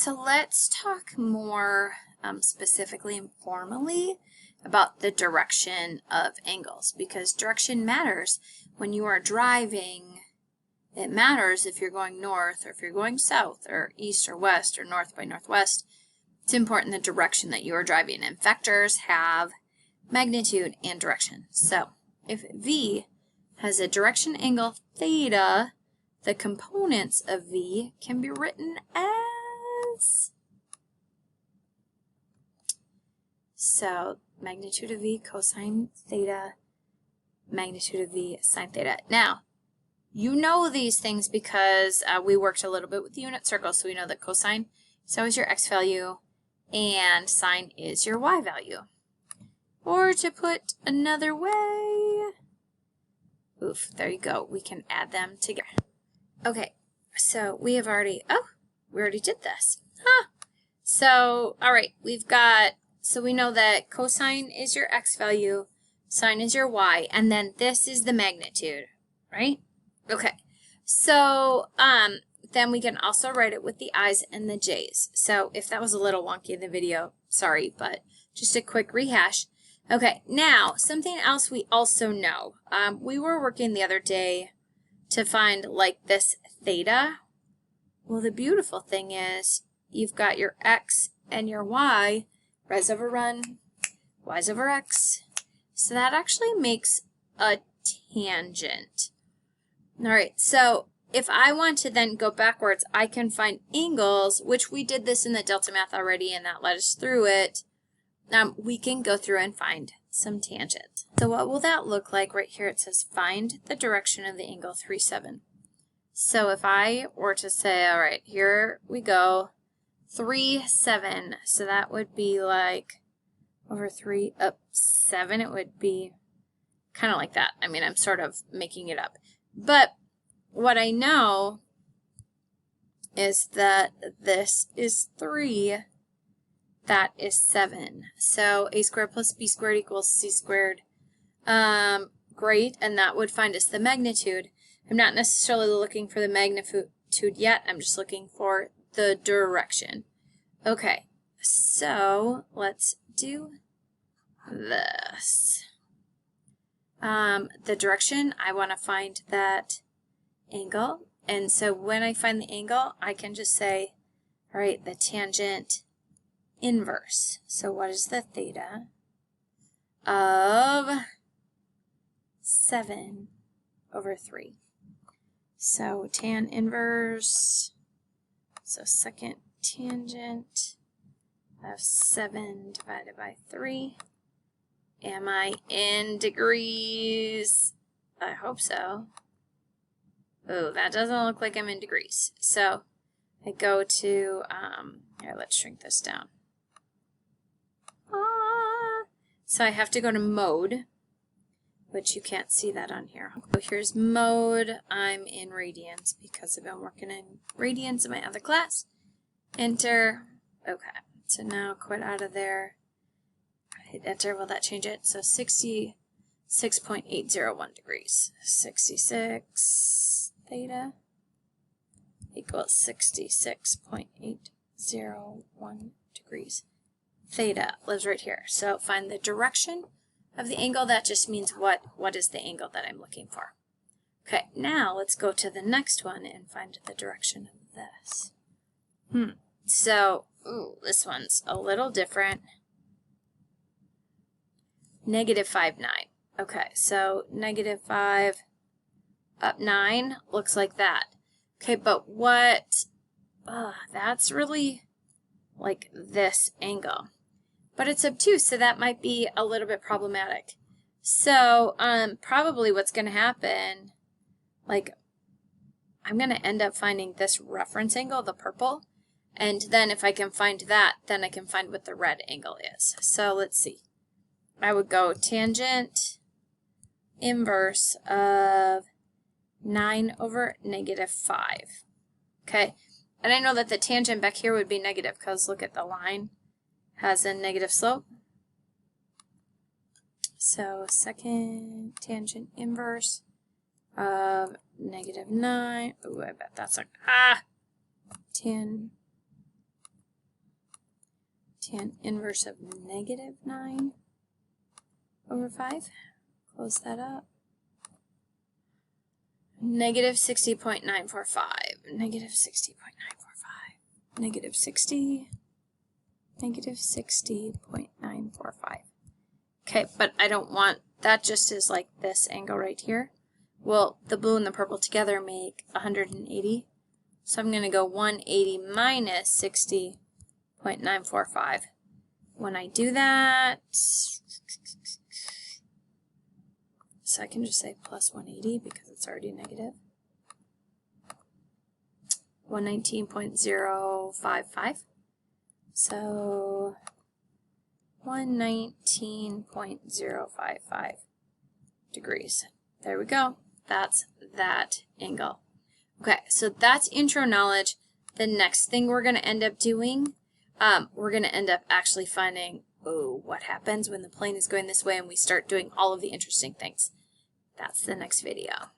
So let's talk more specifically and formally about the direction of angles, because direction matters when you are driving. It matters if you're going north or if you're going south or east or west or north by northwest. It's important the direction that you are driving, and vectors have magnitude and direction. So if V has a direction angle theta, the components of V can be written as, so magnitude of V cosine theta, magnitude of V sine theta. Now, you know these things because we worked a little bit with the unit circle, so we know that cosine is always your x value and sine is your y value. Or to put another way, oof, there you go, we can add them together. Okay, so we already did this. So, all right, so we know that cosine is your x value, sine is your y, and then this is the magnitude, right? Okay, so then we can also write it with the i's and the j's. So if that was a little wonky in the video, sorry, but just a quick rehash. Okay, now something else we also know. We were working the other day to find like this theta. Well, the beautiful thing is you've got your x and your y, res over run, y's over x. So that actually makes a tangent. All right, so if I want to then go backwards, I can find angles, which we did this in the Delta Math already, and that led us through it. We can go through and find some tangents. So what will that look like? Right here it says find the direction of the angle 3, 7. So if I were to say, all right, here we go, 3, 7. So that would be like over 3 up 7. It would be kind of like that. I mean, I'm sort of making it up. But what I know is that this is 3. That is 7. So a squared plus b squared equals c squared. Great, and that would find us the magnitude. I'm not necessarily looking for the magnitude yet. I'm just looking for the direction. Okay, so let's do this. The direction, I want to find that angle. And so when I find the angle, I can just say, all right, the tangent inverse. So what is the theta of 7 over 3? So tan inverse, so second tangent of 7 divided by 3. Am I in degrees? I hope so. Oh, that doesn't look like I'm in degrees. So I go to, here, let's shrink this down. So I have to go to mode, which you can't see that on here. So here's mode. I'm in radians because I've been working in radians in my other class. Enter. Okay, so now quit out of there. Hit enter. Will that change it? So 66.801 degrees. 66 theta equals 66.801 degrees. Theta lives right here. So find the direction of the angle. That just means what is the angle that I'm looking for. Okay, now let's go to the next one and find the direction of this. So, this one's a little different. -5, 9. Okay, so -5 up 9 looks like that. Okay, but what, that's really like this angle. But it's obtuse, so that might be a little bit problematic. So probably what's going to happen, like I'm going to end up finding this reference angle, the purple, and then if I can find that, then I can find what the red angle is. So let's see. I would go tangent inverse of 9 over -5. Okay, and I know that the tangent back here would be negative because look at the line has a negative slope. So second tangent inverse of -9. Ooh, I bet that's a tan tan inverse of negative 9 over 5. Close that up. Negative 60.945. Negative 60.945. Negative 60. Negative 60.945. Okay, but I don't want, that just is like this angle right here. Well, the blue and the purple together make 180. So I'm going to go 180 minus 60.945. When I do that, so I can just say plus 180 because it's already negative. 119.055. So 119.055 degrees. There we go. That's that angle. Okay, so that's intro knowledge. The next thing we're going to end up doing, we're going to end up actually finding, oh, what happens when the plane is going this way and we start doing all of the interesting things. That's the next video.